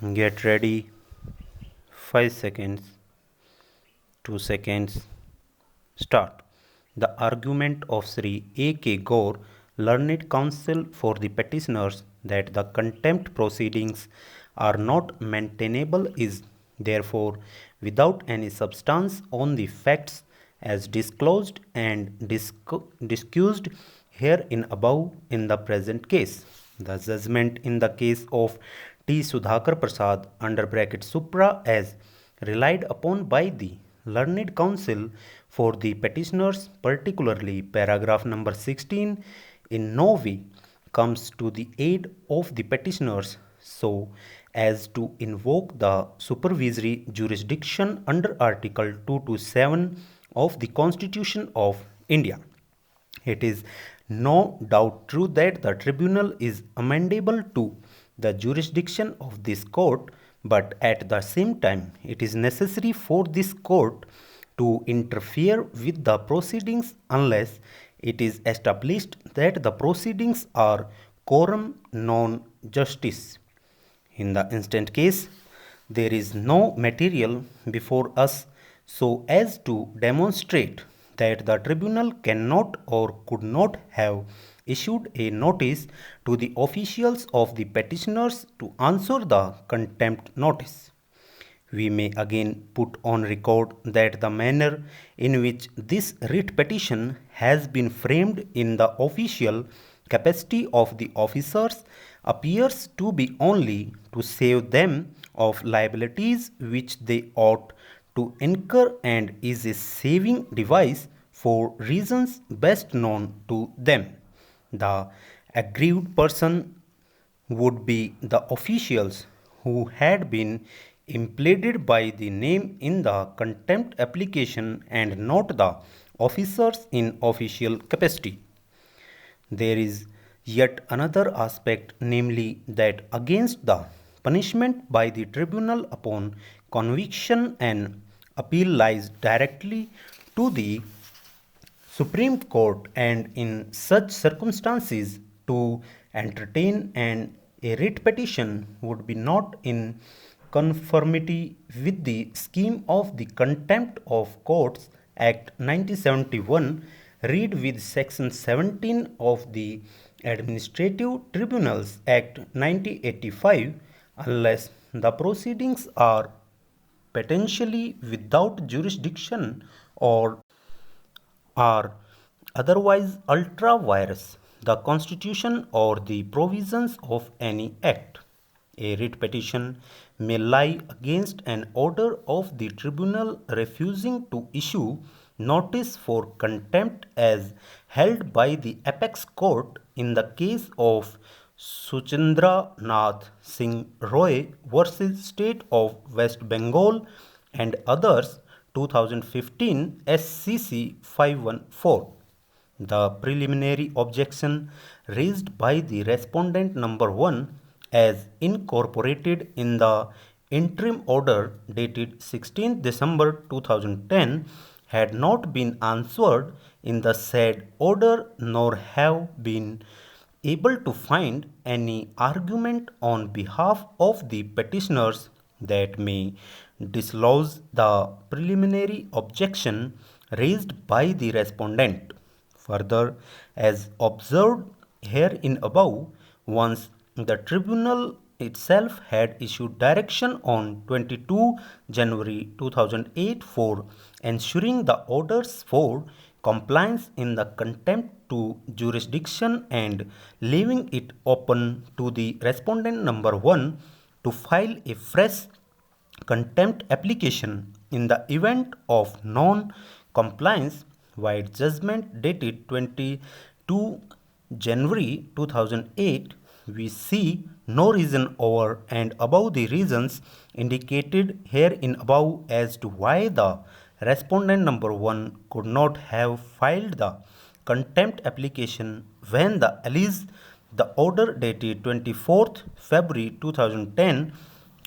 Get ready. 5 seconds. 2 seconds. Start. The argument of Sri A.K. Gaur, learned counsel for the petitioners, that the contempt proceedings are not maintainable is therefore without any substance on the facts as disclosed and discussed herein above in the present case. The judgment in the case of T. Sudhakar Prasad under bracket supra as relied upon by the learned counsel for the petitioners, particularly paragraph number 16, in no way comes to the aid of the petitioners so as to invoke the supervisory jurisdiction under Article 227 of the Constitution of India. It is no doubt true that the tribunal is amendable to the jurisdiction of this court, but at the same time, it is necessary for this court to interfere with the proceedings unless it is established that the proceedings are quorum non justice. In the instant case, there is no material before us so as to demonstrate that the tribunal cannot or could not have issued a notice to the officials of the petitioners to answer the contempt notice. We may again put on record that the manner in which this writ petition has been framed in the official capacity of the officers appears to be only to save them of liabilities which they ought to incur and is a saving device for reasons best known to them. The aggrieved person would be the officials who had been implicated by the name in the contempt application and not the officers in official capacity. There is yet another aspect, namely that against the punishment by the tribunal upon conviction and appeal lies directly to the Supreme Court, and in such circumstances to entertain a writ petition would be not in conformity with the scheme of the Contempt of Courts Act 1971, read with Section 17 of the Administrative Tribunals Act 1985, unless the proceedings are potentially without jurisdiction or are otherwise ultra vires the Constitution or the provisions of any act. A writ petition may lie against an order of the tribunal refusing to issue notice for contempt as held by the apex court in the case of Suchendra Nath Singh Roy versus State of West Bengal and others, 2015 SCC 514. The preliminary objection raised by the respondent number 1 as incorporated in the interim order dated 16 December 2010 had not been answered in the said order nor have been able to find any argument on behalf of the petitioners that may dislodge the preliminary objection raised by the respondent. Further, as observed herein above, once the tribunal itself had issued direction on 22 January 2008 for ensuring the orders for compliance in the contempt to jurisdiction and leaving it open to the respondent number 1 to file a fresh contempt application in the event of non-compliance, while judgment dated 22 January 2008, we see no reason over and above the reasons indicated herein above as to why the respondent number 1 could not have filed the contempt application when the alleged the order dated 24th February 2010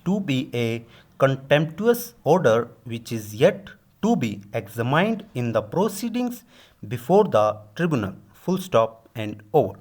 to be a contemptuous order which is yet to be examined in the proceedings before the tribunal. Full stop and over.